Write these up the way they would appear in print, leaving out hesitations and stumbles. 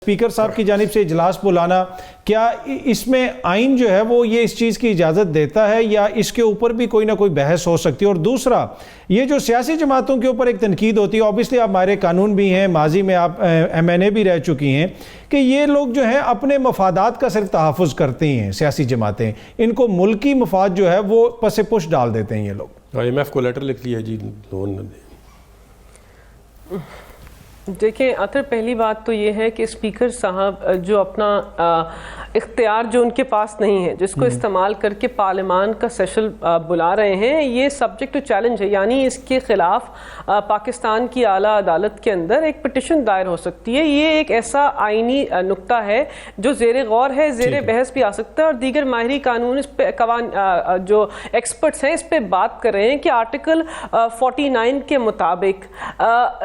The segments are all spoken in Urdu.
اسپیکر صاحب کی جانب سے اجلاس بلانا، کیا اس میں آئین جو ہے وہ یہ اس چیز کی اجازت دیتا ہے یا اس کے اوپر بھی کوئی نہ کوئی بحث ہو سکتی ہے؟ اور دوسرا، یہ جو سیاسی جماعتوں کے اوپر ایک تنقید ہوتی ہے، اوبیسلی آپ ماہر قانون بھی ہیں، ماضی میں آپ MNA بھی رہ چکی ہیں، کہ یہ لوگ جو ہیں اپنے مفادات کا صرف تحفظ کرتے ہیں، سیاسی جماعتیں ان کو ملکی مفاد جو ہے وہ پس پش ڈال دیتے ہیں یہ لوگ۔ IMF کو لیٹر لکھ لیا جی لون نہ دیں۔ دیکھیں اطہر، پہلی بات تو یہ ہے کہ اسپیکر صاحب جو اپنا اختیار جو ان کے پاس نہیں ہے، جس کو استعمال کر کے پارلیمان کا سیشن بلا رہے ہیں، یہ سبجیکٹ ٹو چیلنج ہے، یعنی اس کے خلاف پاکستان کی اعلیٰ عدالت کے اندر ایک پٹیشن دائر ہو سکتی ہے۔ یہ ایک ایسا آئینی نکتہ ہے جو زیر غور ہے، زیر بحث بھی آ سکتا ہے، اور دیگر ماہری قانون اس پہ جو ایکسپرٹس ہیں اس پہ بات کر رہے ہیں کہ آرٹیکل 49 کے مطابق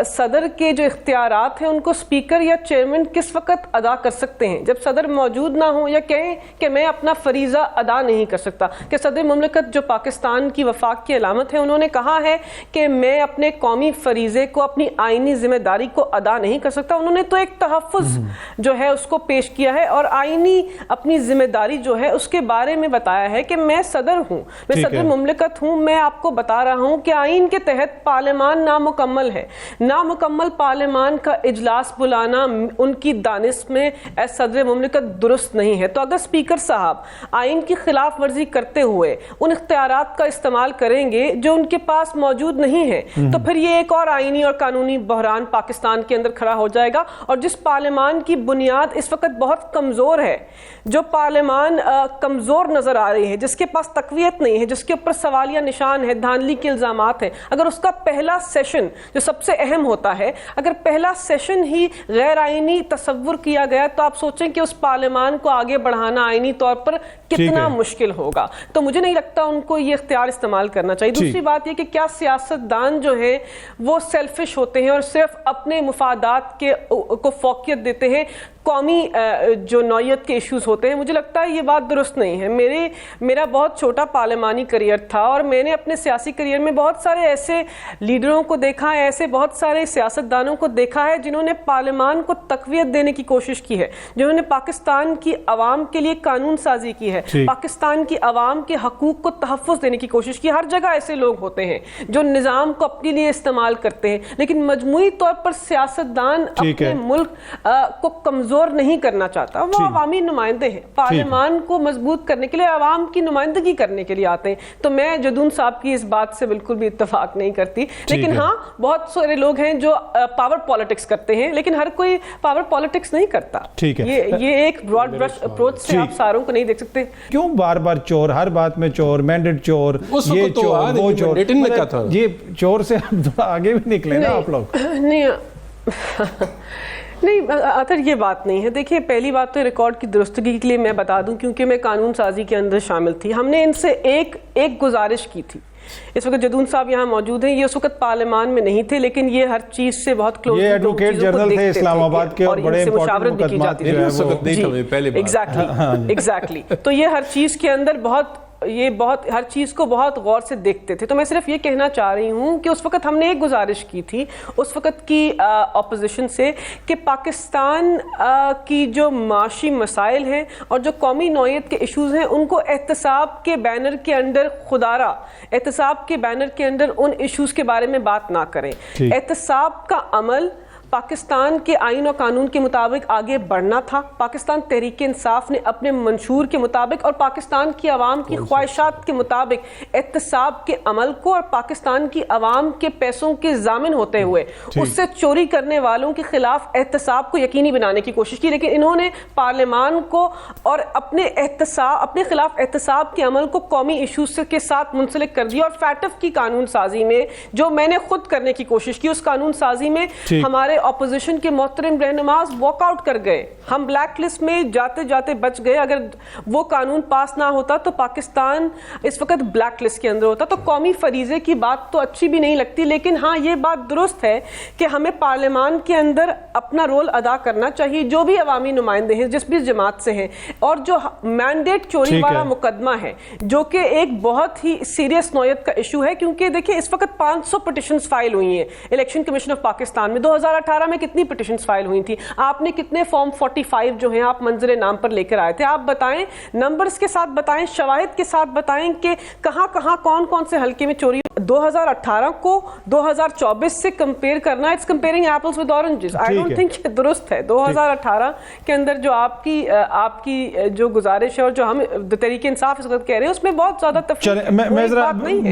صدر کے جو اختیارات ہیں ان کو اسپیکر یا چیئرمین کس وقت ادا کر سکتے ہیں، جب صدر موجود نہ ہوں یا کہیں کہ میں اپنا فریضہ ادا نہیں کر سکتا۔ کہ صدر مملکت جو پاکستان کی وفاق کی علامت ہے، انہوں نے کہا ہے کہ میں اپنے قومی فریضے کو، اپنی آئینی ذمہ داری کو ادا نہیں کر سکتا۔ انہوں نے تو ایک تحفظ جو ہے اس کو پیش کیا ہے، اور آئینی اپنی ذمہ داری جو ہے اس کے بارے میں بتایا ہے کہ میں صدر ہوں، میں صدر مملکت ہوں، میں آپ کو بتا رہا ہوں کہ آئین کے تحت پارلیمان نامکمل ہے، نامکمل پارلیمان کا اجلاس بلانا ان کی دانش میں صدر مملکت درست نہیں ہے۔ تو اگر اسپیکر صاحب آئین کی خلاف ورزی کرتے ہوئے ان اختیارات کا استعمال کریں گے جو ان کے پاس موجود نہیں ہے، تو پھر یہ ایک اور آئینی اور قانونی بحران پاکستان کے اندر کھڑا ہو جائے گا۔ اور جس پارلیمان کی بنیاد اس وقت بہت کمزور ہے، جو پارلیمان کمزور نظر آ رہی ہے، جس کے پاس تقویت نہیں ہے، جس کے اوپر سوالیہ نشان ہے، دھاندلی کے الزامات ہیں، اگر اس کا پہلا سیشن جو سب سے اہم ہوتا ہے، اگر پہلا سیشن ہی غیر آئینی تصور کیا گیا، تو آپ سوچیں کہ اس پارلیمان کو آگے بڑھانا آئینی طور پر کتنا مشکل ہوگا۔ تو مجھے نہیں لگتا ان کو یہ اختیار استعمال کرنا چاہیے۔ دوسری بات یہ کہ کیا سیاستدان جو ہیں وہ سیلفش ہوتے ہیں اور صرف اپنے مفادات کو فوقیت دیتے ہیں، قومی جو نوعیت کے ایشوز ہوتے ہیں؟ مجھے لگتا ہے یہ بات درست نہیں ہے۔ میرا بہت چھوٹا پارلیمانی کریئر تھا، اور میں نے اپنے سیاسی کریئر میں بہت سارے ایسے لیڈروں کو دیکھا ہے، ایسے بہت سارے سیاستدانوں کو دیکھا ہے جنہوں نے پارلیمان کو تقویت دینے کی کوشش کی ہے، جنہوں نے پاکستان کی عوام کے لیے قانون سازی کی ہے، پاکستان کی عوام کے حقوق کو تحفظ دینے کی کوشش کی۔ ہر جگہ ایسے لوگ ہوتے ہیں جو نظام کو اپنے لیے استعمال کرتے ہیں، لیکن مجموعی طور پر سیاستدان اپنے ملک کو کمزور نہیں کرنا چاہتا۔ وہ عوامی نمائندے ہیں، پارلیمان کو مضبوط کرنے کے لیے، عوام کی نمائندگی کرنے کے لیے آتے ہیں۔ تو میں جدون صاحب کی اس بات سے بالکل بھی اتفاق نہیں کرتی، لیکن ہاں بہت سارے لوگ ہیں جو پاور پالیٹکس کرتے ہیں، لیکن ہر کوئی پاور پالیٹکس نہیں کرتا۔ یہ ایک براڈ برش اپروچ سے آپ ساروں کو نہیں دیکھ سکتے۔ کیوں بار بار چور، ہر بات میں چور، مینڈیٹ چور، یہ چور وہ چور، یہ چور سے آگے بھی نکلے نا آپ لوگ؟ نہیں اطہر، یہ بات نہیں ہے۔ دیکھیں پہلی بات تو ریکارڈ کی درستگی کے لیے میں بتا دوں، کیونکہ میں قانون سازی کے اندر شامل تھی، ہم نے ان سے ایک گزارش کی تھی۔ اس وقت جدون صاحب یہاں موجود ہیں، یہ اس وقت پارلیمان میں نہیں تھے، لیکن یہ ہر چیز سے بہت کلوز، یہ ایڈوکیٹ جنرل تھے اسلام آباد کے، اور بڑے مشاورت بھی کی جاتی تھی۔ ایگزیکٹلی، تو یہ ہر چیز کے اندر ہر چیز کو بہت غور سے دیکھتے تھے۔ تو میں صرف یہ کہنا چاہ رہی ہوں کہ اس وقت ہم نے ایک گزارش کی تھی اس وقت کی اپوزیشن سے کہ پاکستان کی جو معاشی مسائل ہیں اور جو قومی نوعیت کے ایشوز ہیں، ان کو احتساب کے بینر کے اندر، خدارہ احتساب کے بینر کے اندر ان ایشوز کے بارے میں بات نہ کریں۔ احتساب کا عمل پاکستان کے آئین و قانون کے مطابق آگے بڑھنا تھا۔ پاکستان تحریک انصاف نے اپنے منشور کے مطابق اور پاکستان کی عوام کی خواہشات کے مطابق احتساب کے عمل کو اور پاکستان کی عوام کے پیسوں کے ضامن ہوتے ہوئے اس سے چوری کرنے والوں کے خلاف احتساب کو یقینی بنانے کی کوشش کی، لیکن انہوں نے پارلیمان کو اور اپنے خلاف احتساب کے عمل کو قومی ایشوز کے ساتھ منسلک کر دیا۔ اور فیٹف کی قانون سازی میں جو میں نے خود کرنے کی کوشش کی، اس قانون سازی میں ہمارے اپوزیشن کے محترم رہنماز واک آؤٹ کر گئے، ہم بلیک لسٹ میں جاتے جاتے بچ گئے۔ اگر وہ قانون پاس نہ ہوتا تو پاکستان اس وقت بلیک لسٹ کے اندر ہوتا۔ تو قومی فریضے کی بات تو اچھی بھی نہیں لگتی، لیکن ہاں یہ بات درست ہے کہ ہمیں پارلیمان کے اندر اپنا رول ادا کرنا چاہیے، جو بھی عوامی نمائندے ہیں، جس بھی جماعت سے ہیں، اور جو مینڈیٹ چوری والا مقدمہ ہے جو کہ ایک بہت ہی سیریس نوعیت کا ایشو ہے، کیونکہ دیکھیں اس وقت 500 پٹیشنز فائل ہوئی ہیں الیکشن کمیشن آف پاکستان میں۔ 2018 2018 میں کتنی پٹیشنز فائل ہوئی تھی, آپ نے کتنے فارم 45 جو ہیں آپ منظر نام پر لے کر آئے تھے, آپ بتائیں, نمبرز کے ساتھ بتائیں, شواہد کے ساتھ بتائیں کہ کہاں کہاں کون کون سے حلقے میں چوری. 2018 کو 2024 سے کمپیئر کرنا, it's comparing apples with oranges. I don't think یہ درست ہے. 2018 کے اندر جو آپ کی جو گزارش ہے اور جو ہم تحریک انصاف اس وقت کہہ رہے ہیں اس میں بہت زیادہ تفریق بات نہیں ہے.